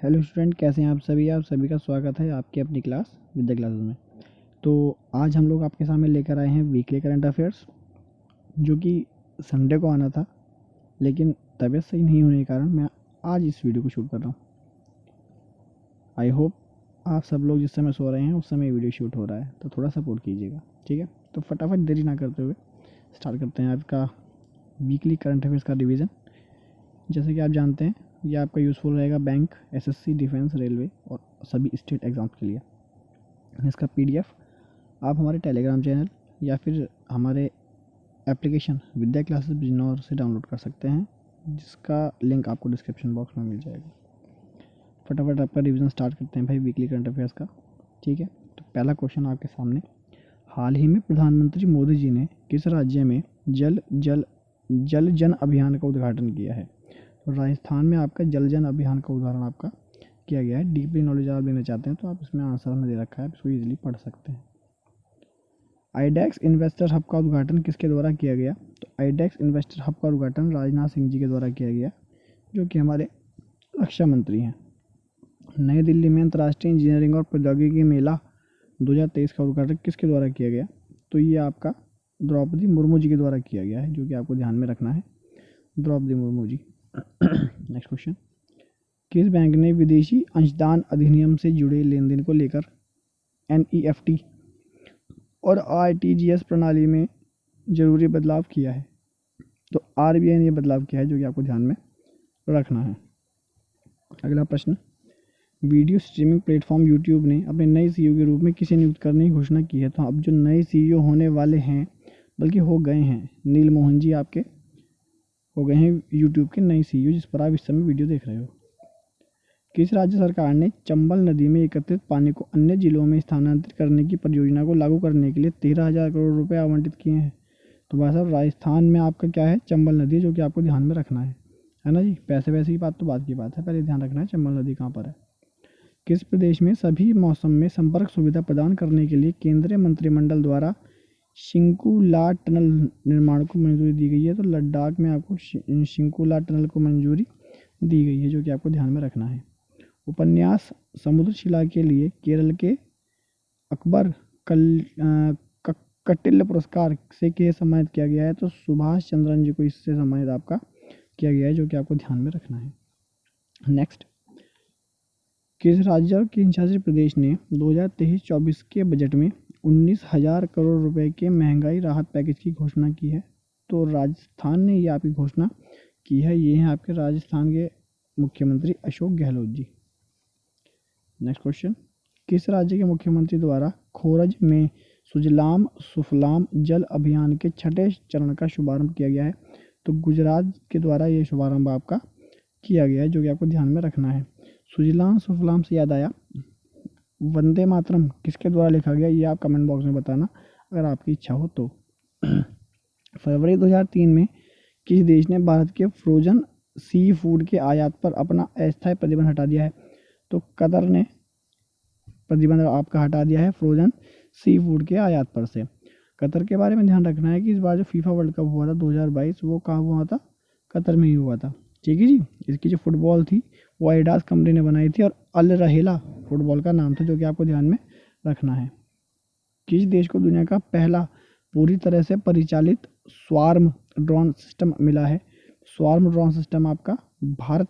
Hello student, कैसे हैं आप सभी। आप सभी का स्वागत है आपकी अपनी क्लास विद्या क्लासेस में। तो आज हम लोग आपके सामने लेकर आए हैं वीकली करंट अफेयर्स, जो कि संडे को आना था, लेकिन तबीयत सही नहीं होने के कारण मैं आज इस वीडियो को शूट कर रहा हूँ। आई होप आप सब लोग जिस समय सो रहे हैं उस समय वीडियो शूट हो रहा है, तो थोड़ा सपोर्ट कीजिएगा, ठीक है। तो फटाफट देरी ना करते हुए स्टार्ट करते हैं आपका वीकली करंट अफेयर्स का रिवीजन। जैसे कि आप जानते हैं, ये आपका यूज़फुल रहेगा बैंक, एसएससी, डिफेंस, रेलवे और सभी स्टेट एग्ज़ाम्स के लिए। इसका पीडीएफ आप हमारे टेलीग्राम चैनल या फिर हमारे एप्लीकेशन विद्या क्लासेस बिजनौर से डाउनलोड कर सकते हैं, जिसका लिंक आपको डिस्क्रिप्शन बॉक्स में मिल जाएगा। फटाफट आपका रिवीजन स्टार्ट करते हैं भाई वीकली करंट अफेयर्स का, ठीक है। तो पहला क्वेश्चन आपके सामने, हाल ही में प्रधानमंत्री मोदी जी ने किस राज्य में जल जन अभियान का उद्घाटन किया है। तो राजस्थान में आपका जल जन अभियान का उदाहरण आपका किया गया है। डीपली नॉलेज आप लेना चाहते हैं तो आप इसमें आंसर हमें दे रखा है, आप इसको ईजिली पढ़ सकते हैं। आईडेक्स इन्वेस्टर हब का उद्घाटन किसके द्वारा किया गया। तो आईडेक्स इन्वेस्टर हब का उद्घाटन राजनाथ सिंह जी के द्वारा किया गया, जो कि हमारे रक्षा मंत्री हैं। नई दिल्ली में अंतर्राष्ट्रीय इंजीनियरिंग और प्रौद्योगिकी मेला 2023 का उद्घाटन किसके द्वारा किया गया। तो ये आपका द्रौपदी मुर्मू जी के द्वारा किया गया है, जो कि आपको ध्यान में रखना है, द्रौपदी मुर्मू जी। नेक्स्ट क्वेश्चन, किस बैंक ने विदेशी अंशदान अधिनियम से जुड़े लेन देन को लेकर एनईएफटी और आरटीजीएस प्रणाली में जरूरी बदलाव किया है। तो आरबीआई ने यह बदलाव किया है, जो कि आपको ध्यान में रखना है। अगला प्रश्न, वीडियो स्ट्रीमिंग प्लेटफॉर्म यूट्यूब ने अपने नए सीईओ के रूप में किसे नियुक्त करने की घोषणा की है। तो अब जो नए सीईओ होने वाले हैं, बल्कि हो गए हैं, नील मोहन जी आपके हो गए हैं यूट्यूब के नए सीईओ, जिस पर आप इस समय वीडियो देख रहे हो। किस राज्य सरकार ने चंबल नदी में एकत्रित पानी को अन्य जिलों में स्थानांतरित करने की परियोजना को लागू करने के लिए 13,000 करोड़ रुपए आवंटित किए हैं। तो भाई साहब, राजस्थान में आपका क्या है, चंबल नदी, जो कि आपको ध्यान में रखना है ना जी। पैसे वैसे की बात तो बात की बात है, पहले ध्यान रखना है चंबल नदी कहाँ पर है। किस प्रदेश में सभी मौसम में संपर्क सुविधा प्रदान करने के लिए केंद्रीय मंत्रिमंडल द्वारा शिंकुला टनल निर्माण को मंजूरी दी गई है। तो लद्दाख में आपको शिंकुला टनल को मंजूरी दी गई है, जो कि आपको ध्यान में रखना है। उपन्यास समुद्रशिला के लिए केरल के अकबर कटिल्ल पुरस्कार से किसे सम्मानित किया गया है। तो सुभाष चंद्रन जी को इससे सम्मानित आपका किया गया है, जो कि आपको ध्यान में रखना है। नेक्स्ट, किस राज्य और केंद्रशासित प्रदेश ने 2023-24 के बजट में 19,000 करोड़ रुपए के महंगाई राहत पैकेज की घोषणा की है। तो राजस्थान ने ये आपकी घोषणा की है। ये हैं आपके राजस्थान के मुख्यमंत्री अशोक गहलोत जी। नेक्स्ट क्वेश्चन, किस राज्य के मुख्यमंत्री द्वारा खोरज में सुजलाम सुफलाम जल अभियान के 6ठे चरण का शुभारंभ किया गया है। तो गुजरात के द्वारा ये शुभारंभ आपका किया गया है, जो कि आपको ध्यान में रखना है। सुजलाम सुफलाम से याद आया, वंदे मातरम किसके द्वारा लिखा गया, ये आप कमेंट बॉक्स में बताना अगर आपकी इच्छा हो तो। फरवरी 2003 में किस देश ने भारत के फ्रोजन सी फूड के आयात पर अपना अस्थायी प्रतिबंध हटा दिया है। तो कतर ने प्रतिबंध आपका हटा दिया है फ्रोजन सी फूड के आयात पर से। कतर के बारे में ध्यान रखना है कि इस बार जो फीफा वर्ल्ड कप हुआ था 2022, वो कहाँ हुआ था, कतर में ही हुआ था, ठीक है जी। इसकी जो फुटबॉल थी वो एडिडास कंपनी ने बनाई थी और अल रहेला फुटबॉल का नाम था, जो कि आपको ध्यान में रखना है। किस देश को दुनिया का पहला पूरी तरह से परिचालित स्वार्म ड्रोन सिस्टम मिला है। स्वार्म ड्रोन सिस्टम आपका भारत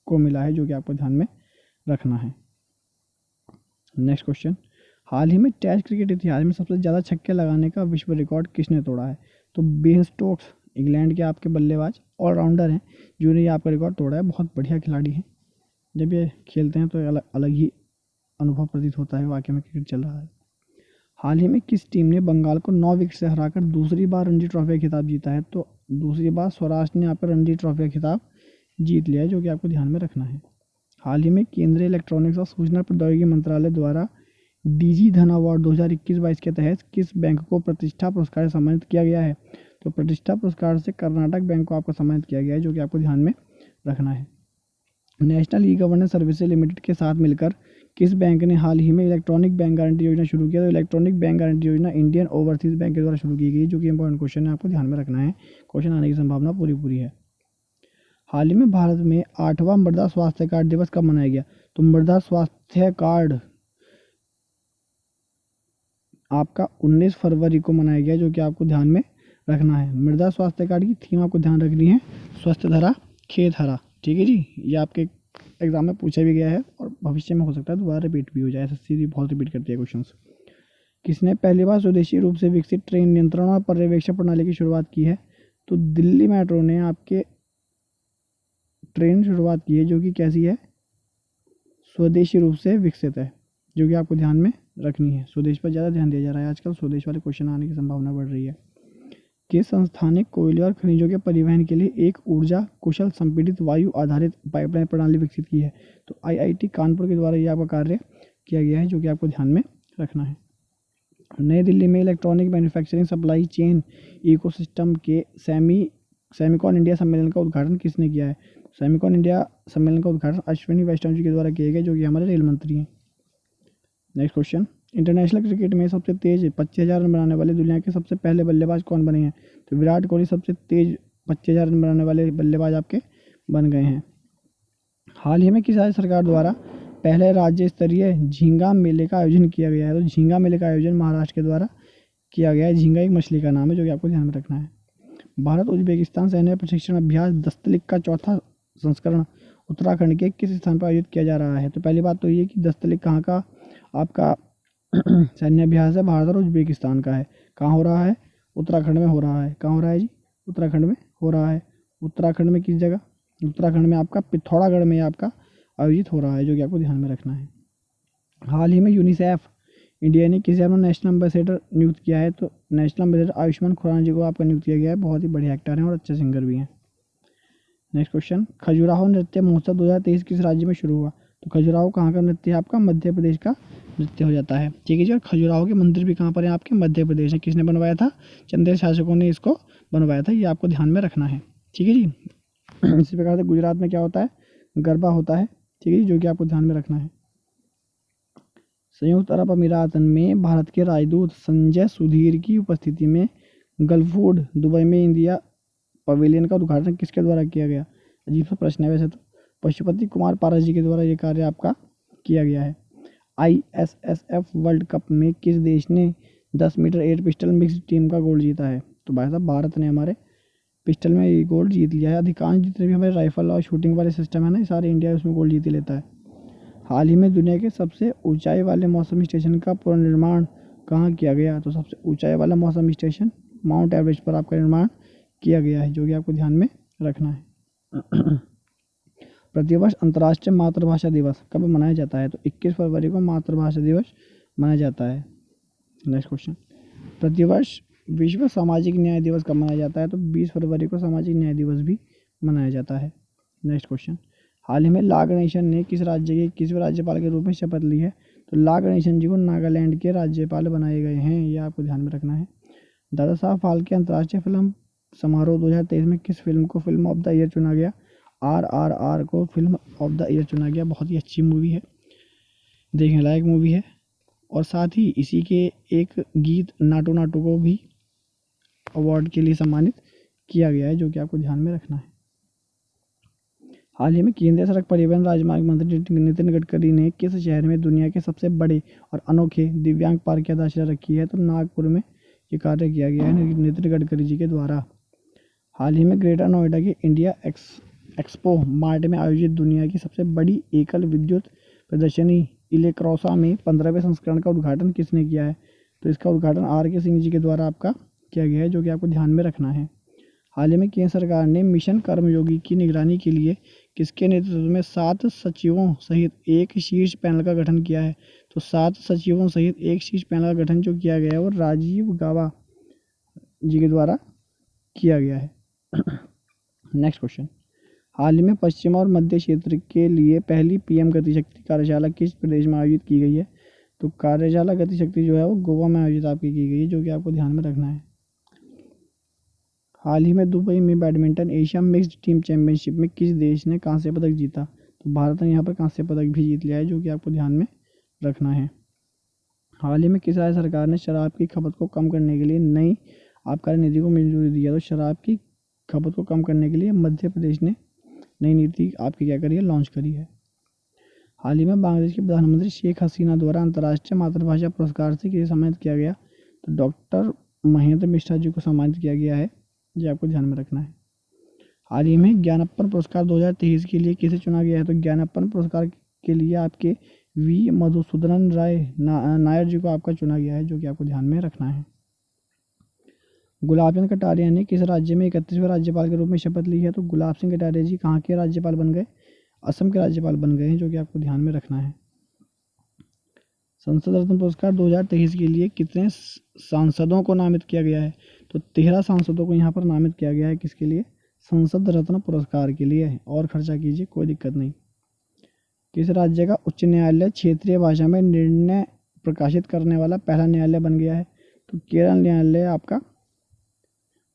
को मिला है, जो कि आपको ध्यान में रखना है। नेक्स्ट क्वेश्चन, हाल ही में टेस्ट क्रिकेट इतिहास में सबसे ज़्यादा छक्के लगाने का विश्व रिकॉर्ड किसने तोड़ा है। तो बेन स्टोक्स इंग्लैंड के आपके बल्लेबाज ऑलराउंडर हैं, जिन्होंने ये आपका रिकॉर्ड तोड़ा है। बहुत बढ़िया खिलाड़ी हैं, जब ये खेलते हैं तो अलग ही अनुभव प्रतीत होता है, वाकई में क्रिकेट चल रहा है। हाल ही में किस टीम ने बंगाल को 9 विकेट से हराकर दूसरी बार रणजी ट्रॉफी का खिताब जीता है। तो दूसरी बार स्वराष्ट्र ने आपका रणजी ट्रॉफी का खिताब जीत लिया है, जो कि आपको ध्यान में रखना है। हाल ही में केंद्रीय इलेक्ट्रॉनिक्स और सूचना प्रौद्योगिकी मंत्रालय द्वारा डीजी धन अवार्ड 2021-22 के तहत किस बैंक को प्रतिष्ठा पुरस्कार से सम्मानित किया गया है। तो प्रतिष्ठा पुरस्कार से कर्नाटक बैंक को आपको सम्मानित किया गया है, जो कि आपको ध्यान में रखना है। National e governance services limited के साथ मिलकर किस बैंक ने हाल ही में इलेक्ट्रॉनिक बैंक गारंटी योजना शुरू किया। तो इलेक्ट्रॉनिक बैंक गारंटी योजना इंडियन ओवरसीज बैंक के द्वारा शुरू की गई, जो कि इंपॉर्टेंट क्वेश्चन है, आपको ध्यान में रखना है, क्वेश्चन आने की संभावना पूरी है। हाल ही में भारत में 8वां मृदा स्वास्थ्य कार्ड दिवस कब मनाया गया? तो मृदा स्वास्थ्य कार्ड आपका 19 फरवरी को मनाया गया, जो कि आपको ध्यान में रखना है। मृदा स्वास्थ्य कार्ड की थीम आपको ध्यान रखनी है, स्वस्थ धरा खेत हरा। ठीक है जी, ये आपके एग्जाम में पूछा भी गया है और भविष्य में हो सकता है दोबारा रिपीट भी हो जाए। एसएससी बहुत रिपीट करती है क्वेश्चंस। किसने पहली बार स्वदेशी रूप से विकसित ट्रेन नियंत्रण और पर्यवेक्षण प्रणाली की शुरुआत की है? तो दिल्ली मेट्रो ने आपके ट्रेन शुरुआत की है, जो कि कैसी है? स्वदेशी रूप से विकसित है, जो कि आपको ध्यान में रखनी है। स्वदेश पर ज़्यादा ध्यान दिया जा रहा है आजकल, स्वदेश वाले क्वेश्चन आने की संभावना बढ़ रही है। किस संस्थान ने कोयले और खनिजों के परिवहन के लिए एक ऊर्जा कुशल संपीड़ित वायु आधारित पाइपलाइन प्रणाली विकसित की है? तो आईआईटी कानपुर के द्वारा यह आपका कार्य किया गया है, जो कि आपको ध्यान में रखना है। नई दिल्ली में electronic manufacturing supply chain ecosystem के सेमिकॉन इंडिया सम्मेलन का उद्घाटन किसने किया है? सेमिकॉन इंडिया सम्मेलन का उद्घाटन अश्विनी वैष्णव जी के द्वारा किया गया, जो कि हमारे रेल मंत्री हैं। नेक्स्ट क्वेश्चन, इंटरनेशनल क्रिकेट में सबसे तेज 25,000 रन बनाने वाले दुनिया के सबसे पहले बल्लेबाज कौन बने हैं? तो विराट कोहली सबसे तेज 25,000 रन बनाने वाले बल्लेबाज आपके बन गए हैं। हाल ही में किस राज्य सरकार द्वारा पहले राज्य स्तरीय झींगा मेले का आयोजन किया गया है? तो झींगा मेले का आयोजन महाराष्ट्र के द्वारा किया गया है। झींगा एक मछली का नाम है, जो कि आपको ध्यान में रखना है। भारत उज्बेकिस्तान सैन्य प्रशिक्षण अभ्यास दस्तलिक का चौथा संस्करण उत्तराखंड के किस स्थान पर आयोजित किया जा रहा है? तो पहली बात तो ये कि दस्तलिक कहाँ का आपका सैन्य अभ्यास है? भारत और उज्बेकिस्तान का है। कहाँ हो रहा है? उत्तराखंड में हो रहा है। कहाँ हो रहा है जी? उत्तराखंड में हो रहा है। उत्तराखंड में किस जगह? उत्तराखंड में आपका पिथौरागढ़ में आपका आयोजित हो रहा है, जो कि आपको ध्यान में रखना है। हाल ही में यूनिसेफ इंडिया ने किसे अपना नेशनल एम्बेसडर नियुक्त किया है? तो नेशनल एम्बेसडर आयुष्मान खुराना जी को आपका नियुक्त किया गया है। बहुत ही बढ़िया एक्टर हैं और अच्छे सिंगर भी हैं। नेक्स्ट क्वेश्चन, खजुराहो नृत्य महोत्सव 2023 किस राज्य में शुरू हुआ? तो खजुराहो कहाँ का नृत्य है? आपका मध्य प्रदेश का नृत्य हो जाता है। ठीक है जी, और खजुराहो के मंदिर भी कहाँ पर हैं? आपके मध्य प्रदेश में। किसने बनवाया था? चंदेल शासकों ने इसको बनवाया था, ये आपको ध्यान में रखना है। ठीक है जी। इसी प्रकार से गुजरात में क्या होता है? गरबा होता है। ठीक है जी, जो कि आपको ध्यान में रखना है। संयुक्त अरब अमीरात में भारत के राजदूत संजय सुधीर की उपस्थिति में गल्फूड दुबई में इंडिया पवेलियन का उद्घाटन किसके द्वारा किया गया? अजीब सा प्रश्न है वैसे तो। पशुपति कुमार पारस जी के द्वारा ये कार्य आपका किया गया है। ISSF वर्ल्ड कप में किस देश ने 10 metre air pistol mixed team का गोल्ड जीता है? तो भाई साहब, भारत ने हमारे पिस्टल में ये गोल्ड जीत लिया है। अधिकांश जितने भी हमारे राइफल और शूटिंग वाले सिस्टम है ना, सारे इंडिया उसमें गोल्ड जीत लेता है। हाल ही में दुनिया के सबसे ऊंचाई वाले मौसम स्टेशन का पुनर्निर्माण कहाँ किया गया? तो सबसे ऊंचाई वाला मौसम स्टेशन माउंट एवरेस्ट पर आपका निर्माण किया गया है, जो कि आपको ध्यान में रखना है। प्रतिवर्ष अंतर्राष्ट्रीय मातृभाषा दिवस कब मनाया जाता है? तो 21 फरवरी को मातृभाषा दिवस मनाया जाता है। नेक्स्ट क्वेश्चन, प्रतिवर्ष विश्व सामाजिक न्याय दिवस कब मनाया जाता है? तो 20 फरवरी को सामाजिक न्याय दिवस भी मनाया जाता है। नेक्स्ट क्वेश्चन, हाल ही में ला गणेशन ने किस राज्य के किस राज्यपाल के रूप में शपथ ली है? तो ला गणेशन जी को नागालैंड के राज्यपाल बनाए गए हैं, ये आपको ध्यान में रखना है। दादा साहब फाल्के अंतर्राष्ट्रीय फिल्म समारोह 2023 में किस फिल्म को फिल्म ऑफ द ईयर चुना गया? RRR को फिल्म ऑफ द ईयर चुना गया। बहुत ही अच्छी मूवी है, देखने लायक मूवी है। और साथ ही इसी के एक गीत नाटू नाटू को भी अवार्ड के लिए सम्मानित किया गया है, जो कि आपको ध्यान में रखना है। हाल ही में केंद्रीय सड़क परिवहन राजमार्ग मंत्री नितिन गडकरी ने किस शहर में दुनिया के सबसे बड़े और अनोखे दिव्यांग पार्क की आधारशिला रखी है? तो नागपुर में ये कार्य किया गया है नितिन गडकरी जी के द्वारा। हाल ही में ग्रेटर नोएडा के इंडिया एक्सपो मार्ट में आयोजित दुनिया की सबसे बड़ी एकल विद्युत प्रदर्शनी इलेक्रोसा में 15वें संस्करण का उद्घाटन किसने किया है? तो इसका उद्घाटन RK सिंह जी के द्वारा आपका किया गया है, जो कि आपको ध्यान में रखना है। हाल ही में केंद्र सरकार ने मिशन कर्मयोगी की निगरानी के लिए किसके नेतृत्व में 7 सचिवों सहित एक शीर्ष पैनल का गठन किया है? तो 7 सचिवों सहित एक शीर्ष पैनल का गठन जो किया गया है वो राजीव गाबा जी के द्वारा किया गया है। नेक्स्ट क्वेश्चन, हाल ही में पश्चिम और मध्य क्षेत्र के लिए पहली PM गतिशक्ति कार्यशाला किस प्रदेश में आयोजित की गई है? तो कार्यशाला गतिशक्ति जो है वो गोवा में आयोजित आपकी की गई है, जो कि आपको ध्यान में रखना है। हाल ही में दुबई में badminton Asia mixed team championship में किस देश ने कांस्य पदक जीता? तो भारत ने यहाँ पर कांस्य पदक भी जीत लिया है, जो कि आपको ध्यान में रखना है। हाल ही में किस राज्य सरकार ने शराब की खपत को कम करने के लिए नई आबकारी नीति को मंजूरी दी है? तो शराब की खपत को कम करने के लिए मध्य प्रदेश ने नई नीति आपकी क्या करी है, लॉन्च करी है। हाल ही में बांग्लादेश के प्रधानमंत्री शेख हसीना द्वारा अंतर्राष्ट्रीय मातृभाषा पुरस्कार से किसे सम्मानित किया गया, तो डॉक्टर महेंद्र मिश्रा जी को सम्मानित किया गया है, ये आपको ध्यान में रखना है। हाल ही में ज्ञानप्पन पुरस्कार 2023 के लिए किसे चुना गया है, तो ज्ञानप्पन पुरस्कार के लिए आपके वी मधुसूदन राय नायर जी को आपका चुना गया है, जो कि आपको ध्यान में रखना है। गुलाब चंद कटारिया ने किस राज्य में 31वें राज्यपाल के रूप में शपथ ली है, तो गुलाब सिंह कटारिया जी कहाँ के राज्यपाल बन गए, असम के राज्यपाल बन गए हैं, जो कि आपको ध्यान में रखना है। संसद रत्न पुरस्कार 2023 के लिए कितने सांसदों को नामित किया गया है, तो 13 सांसदों को यहाँ पर नामित किया गया है। किसके लिए, संसद रत्न पुरस्कार के लिए। और खर्चा कीजिए, कोई दिक्कत नहीं। किस राज्य का उच्च न्यायालय क्षेत्रीय भाषा में निर्णय प्रकाशित करने वाला पहला न्यायालय बन गया है, तो केरल न्यायालय आपका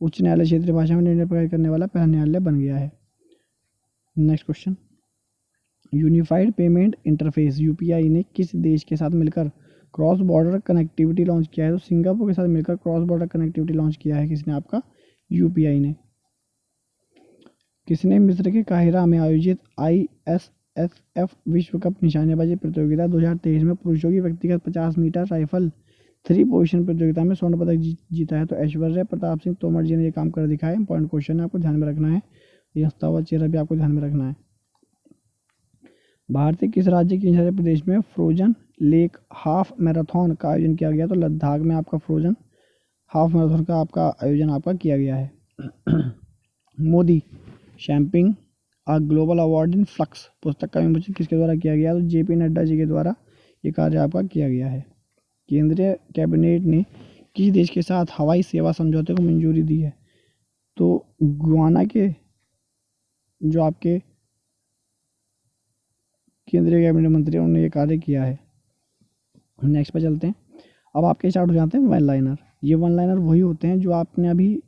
उच्च न्यायालय क्षेत्रीय भाषा में निर्णय प्रकाशित करने वाला पहला न्यायालय बन गया है। Next question, unified payment interface UPI ने किस देश के साथ मिलकर क्रॉस बॉर्डर कनेक्टिविटी लॉन्च किया है, तो सिंगापुर के साथ मिलकर क्रॉस बॉर्डर कनेक्टिविटी लॉन्च किया है। किसने, आपका यूपीआई ने। किसने मिस्र के काहिरा में आयोजित ISSF विश्व कप निशानेबाजी प्रतियोगिता 2023 में पुरुषों की व्यक्तिगत 50 मीटर राइफल 3 पोजीशन प्रतियोगिता में स्वर्ण पदक जीता है, तो ऐश्वर्या प्रताप सिंह तोमर जी ने ये काम कर दिखाया है। इंपॉर्टेंट क्वेश्चन है, आपको ध्यान में रखना है। ये हंसता हुआ चेहरा भी आपको ध्यान में रखना है। भारतीय किस राज्य के हिमाचल प्रदेश में फ्रोजन लेक हाफ मैराथन का आयोजन किया गया, तो लद्दाख में आपका फ्रोजन हाफ मैराथन का आपका आयोजन आपका किया गया है। मोदी शैम्पिंग आ ग्लोबल अवार्ड इन फ्लक्स पुस्तक का विमोचन किसके द्वारा किया गया, तो JP नड्डा जी के द्वारा ये कार्य आपका किया गया है। केंद्रीय कैबिनेट ने किस देश के साथ हवाई सेवा समझौते को मंजूरी दी है, तो गुयाना के जो आपके केंद्रीय कैबिनेट मंत्री उन्होंने ये कार्य किया है। नेक्स्ट पे चलते हैं। अब आपके स्टार्ट हो जाते हैं वन लाइनर। ये वन लाइनर वही होते हैं जो आपने अभी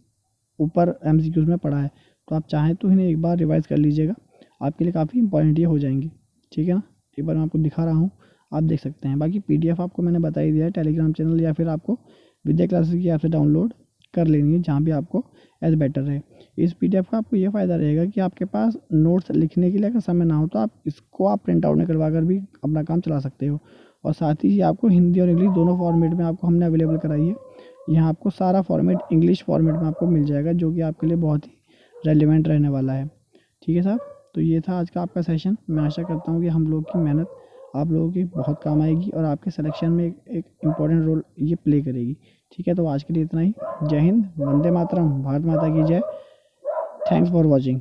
ऊपर MCQs में पढ़ा है, तो आप चाहें तो इन्हें एक बार रिवाइज कर लीजिएगा, आपके लिए काफ़ी इंपॉर्टेंट ये हो जाएंगी। ठीक है ना, एक बार मैं आपको दिखा रहा हूँ, आप देख सकते हैं। बाकी PDF आपको मैंने बता ही दिया है, टेलीग्राम चैनल या फिर आपको विद्या क्लासेस की ऐप से डाउनलोड कर लेनी है, जहाँ भी आपको एज बेटर रहे। इस PDF का आपको ये फ़ायदा रहेगा कि आपके पास नोट्स लिखने के लिए अगर समय ना हो तो आप इसको आप प्रिंट आउट निकलवा कर भी अपना काम चला सकते हो। और साथ ही आपको हिंदी और इंग्लिश दोनों फॉर्मेट में आपको हमने अवेलेबल कराई है। यहाँ आपको सारा फॉर्मेट इंग्लिश फॉर्मेट में आपको मिल जाएगा, जो कि आपके लिए बहुत ही रेलिवेंट रहने वाला है। ठीक है साहब, तो ये था आज का आपका सेशन। मैं आशा करता हूँ कि हम लोग की मेहनत आप लोगों की बहुत काम आएगी और आपके सिलेक्शन में एक इम्पॉर्टेंट रोल ये प्ले करेगी। ठीक है, तो आज के लिए इतना ही। जय हिंद, वंदे मातरम, भारत माता की जय। Thanks for watching.